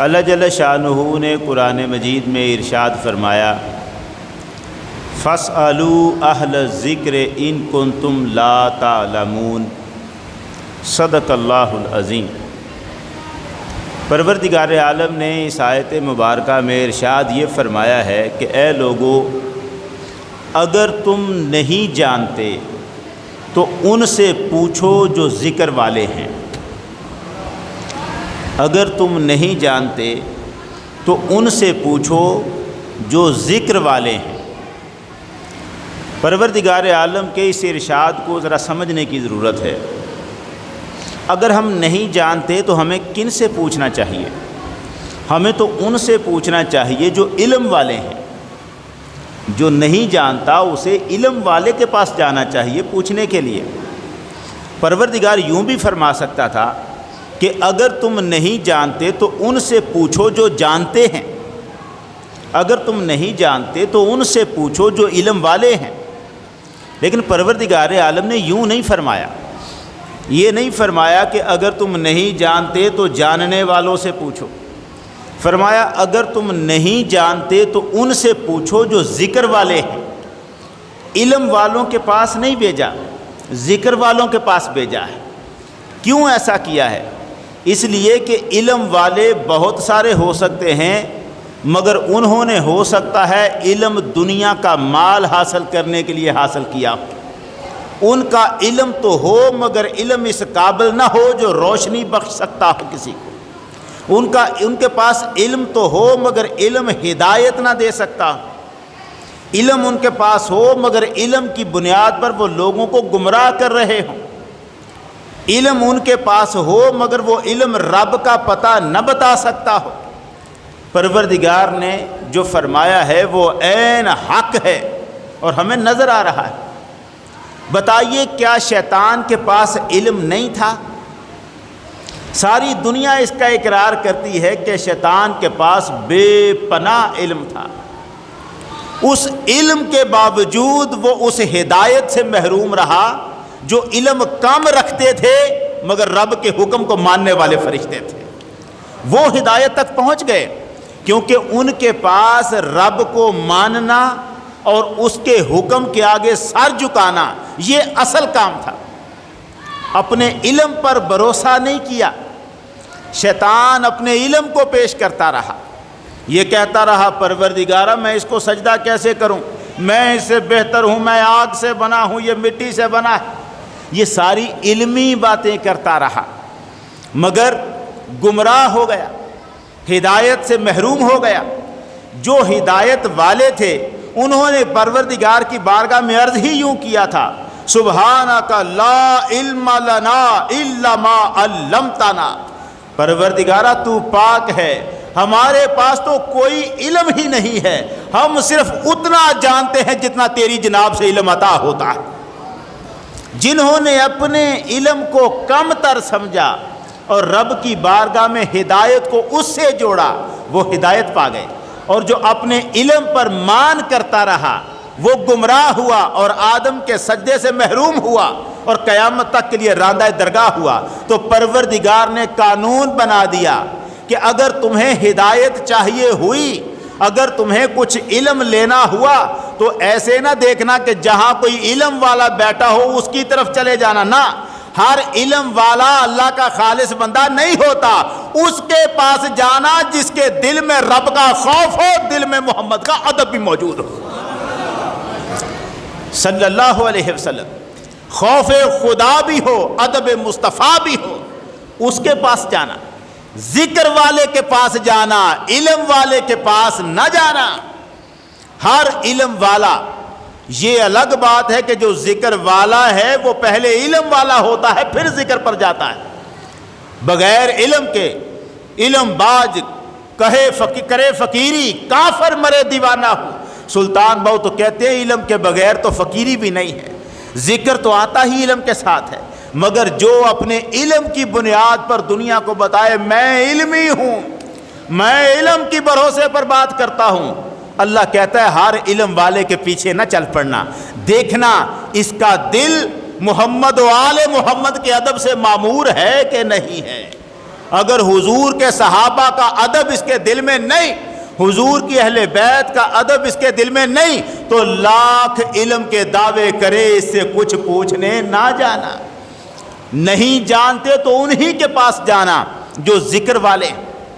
اللہ جل شانہ نے قرآن مجید میں ارشاد فرمایا فاسألوا اہل الذکر ان کنتم لا تعلمون، صدق اللہ العظیم۔ پروردگار عالم نے اس آیت مبارکہ میں ارشاد یہ فرمایا ہے کہ اے لوگو، اگر تم نہیں جانتے تو ان سے پوچھو جو ذکر والے ہیں۔ اگر تم نہیں جانتے تو ان سے پوچھو جو ذکر والے ہیں۔ پروردگار عالم کے اس ارشاد کو ذرا سمجھنے کی ضرورت ہے۔ اگر ہم نہیں جانتے تو ہمیں کن سے پوچھنا چاہیے؟ ہمیں تو ان سے پوچھنا چاہیے جو علم والے ہیں۔ جو نہیں جانتا اسے علم والے کے پاس جانا چاہیے پوچھنے کے لیے۔ پروردگار یوں بھی فرما سکتا تھا کہ اگر تم نہیں جانتے تو ان سے پوچھو جو جانتے ہیں۔ اگر تم نہیں جانتے تو ان سے پوچھو جو علم والے ہیں۔ لیکن پروردگار عالم نے یوں نہیں فرمایا۔ یہ نہیں فرمایا کہ اگر تم نہیں جانتے تو جاننے والوں سے پوچھو۔ فرمایا اگر تم نہیں جانتے تو ان سے پوچھو جو ذکر والے ہیں۔ علم والوں کے پاس نہیں بھیجا، ذکر والوں کے پاس بھیجا ہے۔ کیوں ایسا کیا ہے؟ اس لیے کہ علم والے بہت سارے ہو سکتے ہیں، مگر انہوں نے ہو سکتا ہے علم دنیا کا مال حاصل کرنے کے لیے حاصل کیا۔ ان کا علم تو ہو مگر علم اس قابل نہ ہو جو روشنی بخش سکتا ہو کسی کو۔ ان کے پاس علم تو ہو مگر علم ہدایت نہ دے سکتا۔ علم ان کے پاس ہو مگر علم کی بنیاد پر وہ لوگوں کو گمراہ کر رہے ہوں۔ علم ان کے پاس ہو مگر وہ علم رب کا پتہ نہ بتا سکتا ہو۔ پروردگار نے جو فرمایا ہے وہ عین حق ہے اور ہمیں نظر آ رہا ہے۔ بتائیے کیا شیطان کے پاس علم نہیں تھا؟ ساری دنیا اس کا اقرار کرتی ہے کہ شیطان کے پاس بے پناہ علم تھا۔ اس علم کے باوجود وہ اس ہدایت سے محروم رہا جو علم کم رکھتے تھے مگر رب کے حکم کو ماننے والے فرشتے تھے۔ وہ ہدایت تک پہنچ گئے کیونکہ ان کے پاس رب کو ماننا اور اس کے حکم کے آگے سر جھکانا یہ اصل کام تھا۔ اپنے علم پر بھروسہ نہیں کیا۔ شیطان اپنے علم کو پیش کرتا رہا، یہ کہتا رہا پروردگارہ میں اس کو سجدہ کیسے کروں، میں اس سے بہتر ہوں، میں آگ سے بنا ہوں، یہ مٹی سے بنا ہے۔ یہ ساری علمی باتیں کرتا رہا مگر گمراہ ہو گیا، ہدایت سے محروم ہو گیا۔ جو ہدایت والے تھے انہوں نے پروردگار کی بارگاہ میں عرض ہی یوں کیا تھا سبحانک لا علم لنا الا ما علمتنا، پروردگارہ تو پاک ہے، ہمارے پاس تو کوئی علم ہی نہیں ہے، ہم صرف اتنا جانتے ہیں جتنا تیری جناب سے علم عطا ہوتا ہے۔ جنہوں نے اپنے علم کو کم تر سمجھا اور رب کی بارگاہ میں ہدایت کو اس سے جوڑا وہ ہدایت پا گئے، اور جو اپنے علم پر مان کرتا رہا وہ گمراہ ہوا اور آدم کے سجدے سے محروم ہوا اور قیامت تک کے لیے راندہ درگاہ ہوا۔ تو پروردگار نے قانون بنا دیا کہ اگر تمہیں ہدایت چاہیے ہوئی، اگر تمہیں کچھ علم لینا ہوا تو ایسے نہ دیکھنا کہ جہاں کوئی علم والا بیٹھا ہو اس کی طرف چلے جانا، نہ، ہر علم والا اللہ کا خالص بندہ نہیں ہوتا، اس کے پاس جانا جس کے دل میں رب کا خوف ہو، دل میں محمد کا ادب بھی موجود ہو صلی اللہ علیہ وسلم، خوف خدا بھی ہو، ادب مصطفیٰ بھی ہو، اس کے پاس جانا، ذکر والے کے پاس جانا، علم والے کے پاس نہ جانا۔ ہر علم والا، یہ الگ بات ہے کہ جو ذکر والا ہے وہ پہلے علم والا ہوتا ہے پھر ذکر پر جاتا ہے۔ بغیر علم کے علم باز کرے فقیری، کافر مرے دیوانہ ہو۔ سلطان بہو تو کہتے ہیں علم کے بغیر تو فقیری بھی نہیں ہے، ذکر تو آتا ہی علم کے ساتھ ہے، مگر جو اپنے علم کی بنیاد پر دنیا کو بتائے میں علمی ہوں، میں علم کی بھروسے پر بات کرتا ہوں، اللہ کہتا ہے ہر علم والے کے پیچھے نہ چل پڑنا، دیکھنا اس کا دل محمد و آل محمد کے ادب سے معمور ہے کہ نہیں ہے۔ اگر حضور کے صحابہ کا ادب اس کے دل میں نہیں، حضور کی اہل بیت کا ادب اس کے دل میں نہیں، تو لاکھ علم کے دعوے کرے اس سے کچھ پوچھنے نہ جانا۔ نہیں جانتے تو انہی کے پاس جانا جو ذکر والے